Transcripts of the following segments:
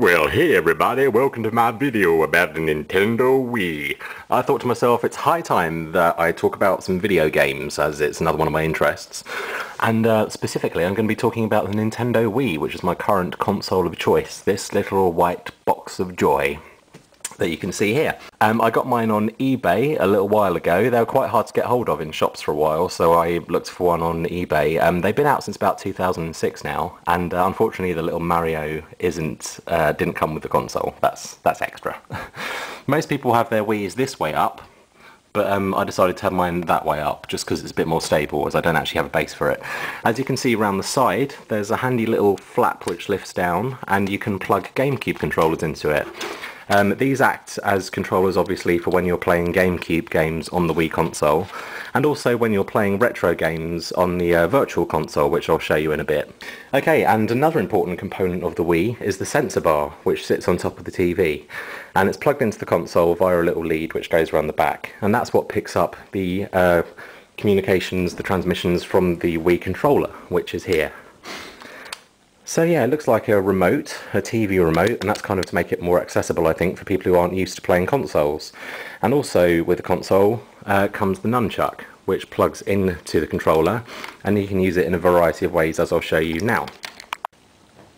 Well, hey everybody, welcome to my video about the Nintendo Wii. I thought to myself, it's high time that I talk about some video games, as it's another one of my interests. And specifically, I'm going to be talking about the Nintendo Wii, which is my current console of choice, this little white box of joy that you can see here. I got mine on eBay a little while ago. They were quite hard to get hold of in shops for a while, so I looked for one on eBay. They've been out since about 2006 now, and unfortunately the little Mario didn't come with the console. That's extra. Most people have their Wii's this way up, but I decided to have mine that way up just because it's a bit more stable, as I don't actually have a base for it. As you can see around the side, there's a handy little flap which lifts down, and you can plug GameCube controllers into it. These act as controllers obviously for when you're playing GameCube games on the Wii console, and also when you're playing retro games on the Virtual Console, which I'll show you in a bit. Okay, and another important component of the Wii is the sensor bar, which sits on top of the TV, and it's plugged into the console via a little lead which goes around the back, and that's what picks up the communications, the transmissions from the Wii controller, which is here. So yeah, it looks like a remote, a TV remote, and that's kind of to make it more accessible, I think, for people who aren't used to playing consoles. And also with the console comes the nunchuck, which plugs into the controller, and you can use it in a variety of ways, as I'll show you now.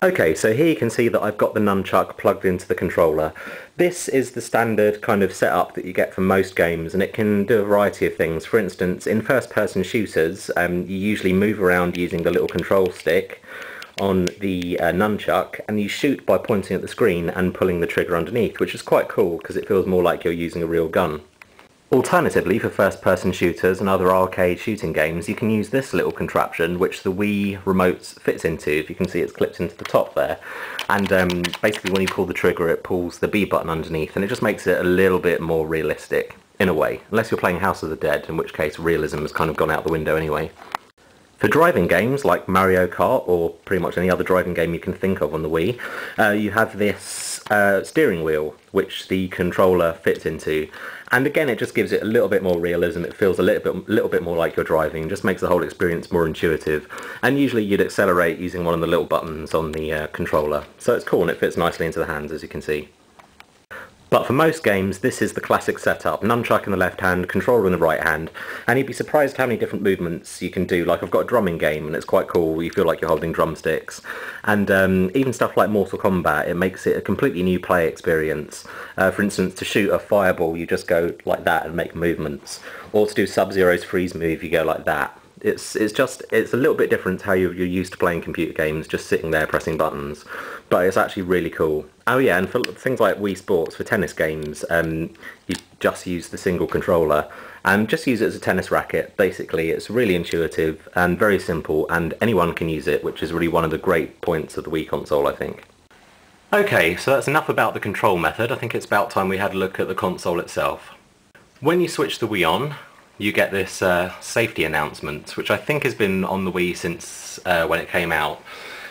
Okay, so here you can see that I've got the nunchuck plugged into the controller. This is the standard kind of setup that you get for most games, and it can do a variety of things. For instance, in first-person shooters, you usually move around using the little control stick on the nunchuck, and you shoot by pointing at the screen and pulling the trigger underneath, which is quite cool because it feels more like you're using a real gun. Alternatively, for first-person shooters and other arcade shooting games, you can use this little contraption which the Wii remote fits into. If you can see, it's clipped into the top there, and basically when you pull the trigger it pulls the B button underneath, and it just makes it a little bit more realistic in a way, unless you're playing House of the Dead, in which case realism has kind of gone out the window anyway. For driving games like Mario Kart, or pretty much any other driving game you can think of on the Wii, you have this steering wheel which the controller fits into, and again it just gives it a little bit more realism. It feels a little bit more like you're driving, just makes the whole experience more intuitive, and usually you'd accelerate using one of the little buttons on the controller, so it's cool and it fits nicely into the hands, as you can see. But for most games, this is the classic setup. Nunchuck in the left hand, controller in the right hand, and you'd be surprised how many different movements you can do. Like, I've got a drumming game, and it's quite cool. You feel like you're holding drumsticks. And even stuff like Mortal Kombat, it makes it a completely new play experience. For instance, to shoot a fireball, you just go like that and make movements. Or to do Sub-Zero's freeze move, you go like that. It's a little bit different to how you're used to playing computer games, just sitting there pressing buttons, but it's actually really cool. Oh yeah, and for things like Wii Sports, for tennis games, you just use the single controller and just use it as a tennis racket. Basically, it's really intuitive and very simple, and anyone can use it, which is really one of the great points of the Wii console, I think. Okay, so that's enough about the control method. I think it's about time we had a look at the console itself. When you switch the Wii on, you get this safety announcement, which I think has been on the Wii since when it came out.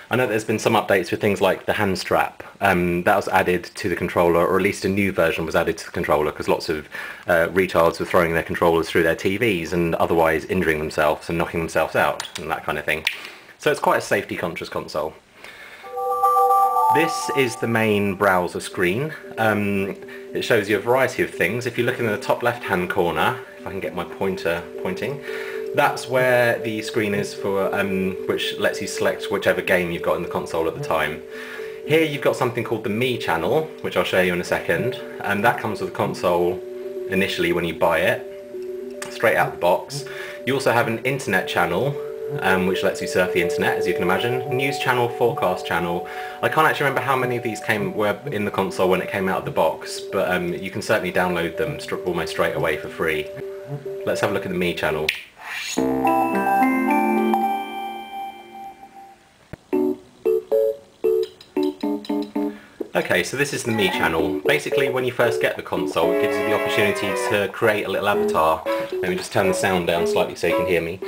I know there's been some updates with things like the hand strap. That was added to the controller, or at least a new version was added to the controller, because lots of retards were throwing their controllers through their TVs and otherwise injuring themselves and knocking themselves out and that kind of thing. So it's quite a safety-conscious console. This is the main browser screen. It shows you a variety of things. If you look in the top left-hand corner, if I can get my pointer pointing, that's where the screen is for, which lets you select whichever game you've got in the console at the time. Here you've got something called the Me channel, which I'll show you in a second, and that comes with the console initially when you buy it, straight out the box. You also have an internet channel, which lets you surf the internet, as you can imagine. News channel, forecast channel. I can't actually remember how many of these were in the console when it came out of the box, but you can certainly download them almost straight away for free. Let's have a look at the Me channel. Okay, so this is the Me channel. Basically, when you first get the console, it gives you the opportunity to create a little avatar. Let me just turn the sound down slightly so you can hear me.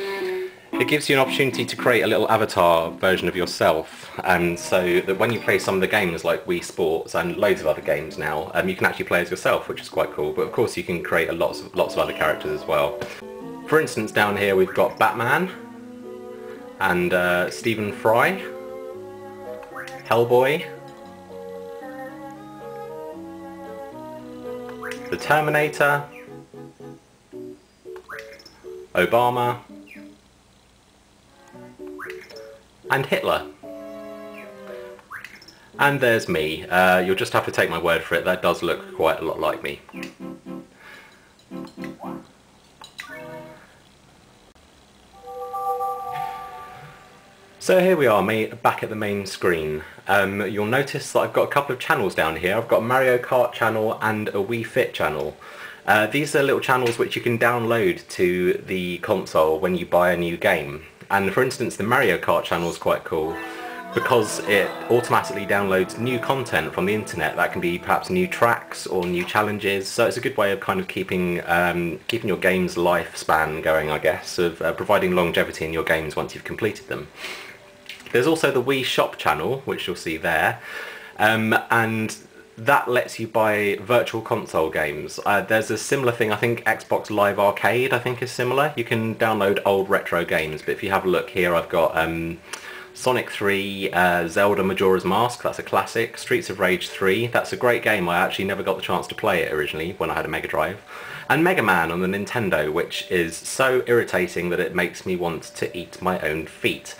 It gives you an opportunity to create a little avatar version of yourself, so that when you play some of the games like Wii Sports and loads of other games now, you can actually play as yourself, which is quite cool. But of course you can create lots of other characters as well. For instance, down here we've got Batman and Stephen Fry, Hellboy, the Terminator, Obama, and Hitler. And there's me. You'll just have to take my word for it, that does look quite a lot like me. So here we are, back at the main screen. You'll notice that I've got a couple of channels down here. I've got a Mario Kart channel and a Wii Fit channel. These are little channels which you can download to the console when you buy a new game. And for instance, the Mario Kart channel is quite cool because it automatically downloads new content from the internet. That can be perhaps new tracks or new challenges, so it's a good way of kind of keeping your game's lifespan going, I guess, of providing longevity in your games once you've completed them. There's also the Wii Shop channel, which you'll see there, and that lets you buy virtual console games. There's a similar thing, I think Xbox Live Arcade I think is similar. You can download old retro games, but if you have a look here, I've got Sonic 3, Zelda Majora's Mask, that's a classic, Streets of Rage 3, that's a great game. I actually never got the chance to play it originally when I had a Mega Drive. And Mega Man on the Nintendo, which is so irritating that it makes me want to eat my own feet.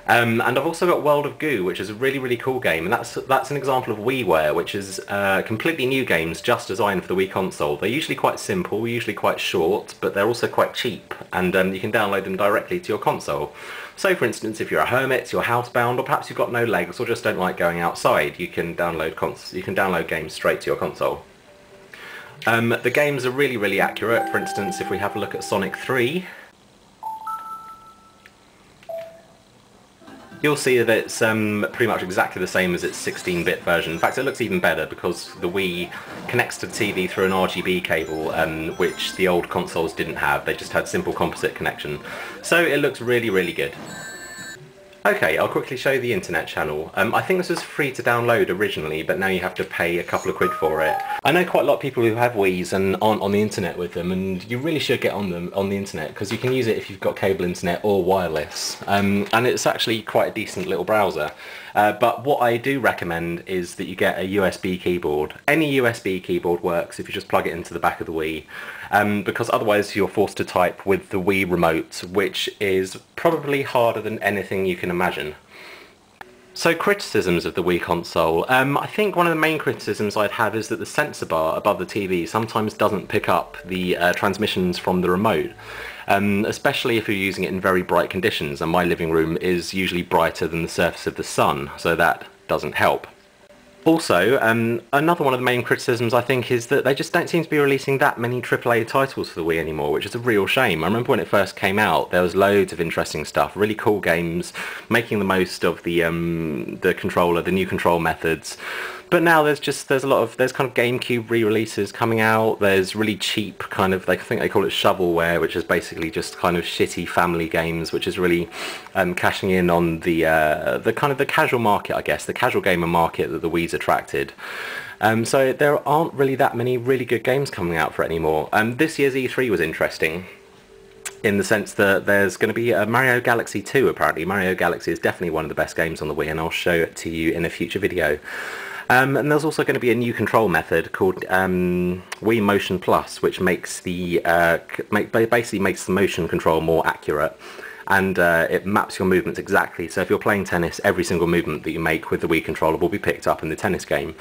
And I've also got World of Goo, which is a really, really cool game, and that's an example of WiiWare, which is completely new games just designed for the Wii console. They're usually quite simple, usually quite short, but they're also quite cheap, and you can download them directly to your console. So for instance, if you're a hermit, you're housebound, or perhaps you've got no legs or just don't like going outside, you can download games straight to your console. The games are really, really accurate. For instance, if we have a look at Sonic 3, you'll see that it's pretty much exactly the same as its 16-bit version. In fact, it looks even better because the Wii connects to the TV through an RGB cable, which the old consoles didn't have. They just had simple composite connection. So it looks really, really good. Okay, I'll quickly show you the internet channel. I think this was free to download originally, but now you have to pay a couple of quid for it. I know quite a lot of people who have Wiis and aren't on the internet with them, and you really should get on the internet, because you can use it if you've got cable internet or wireless. And it's actually quite a decent little browser. But what I do recommend is that you get a USB keyboard. Any USB keyboard works if you just plug it into the back of the Wii, because otherwise you're forced to type with the Wii remote, which is probably harder than anything you can imagine. So criticisms of the Wii console. I think one of the main criticisms I'd have is that the sensor bar above the TV sometimes doesn't pick up the transmissions from the remote. Especially if you're using it in very bright conditions, and my living room is usually brighter than the surface of the sun, so that doesn't help. Also, another one of the main criticisms I think is that they just don't seem to be releasing that many AAA titles for the Wii anymore, which is a real shame. I remember when it first came out, there was loads of interesting stuff, really cool games, making the most of the controller, the new control methods. But now there's kind of GameCube re-releases coming out. There's really cheap kind of, I think they call it shovelware, which is basically just kind of shitty family games, which is really cashing in on the kind of the casual market, I guess, the casual gamer market that the Wii's attracted. So there aren't really that many really good games coming out for it anymore. This year's E3 was interesting, in the sense that there's going to be a Mario Galaxy 2 apparently. Mario Galaxy is definitely one of the best games on the Wii, and I'll show it to you in a future video. And there's also going to be a new control method called Wii Motion Plus, which makes basically makes the motion control more accurate, and it maps your movements exactly. So if you're playing tennis, every single movement that you make with the Wii controller will be picked up in the tennis game,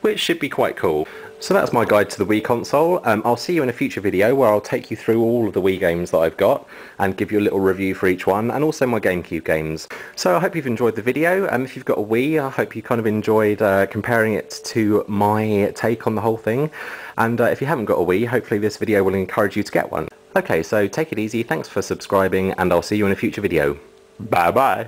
which should be quite cool. So that's my guide to the Wii console. I'll see you in a future video where I'll take you through all of the Wii games that I've got and give you a little review for each one, and also my GameCube games. So I hope you've enjoyed the video. If you've got a Wii, I hope you kind of enjoyed comparing it to my take on the whole thing. And if you haven't got a Wii, hopefully this video will encourage you to get one. Okay, so take it easy, thanks for subscribing, and I'll see you in a future video. Bye bye!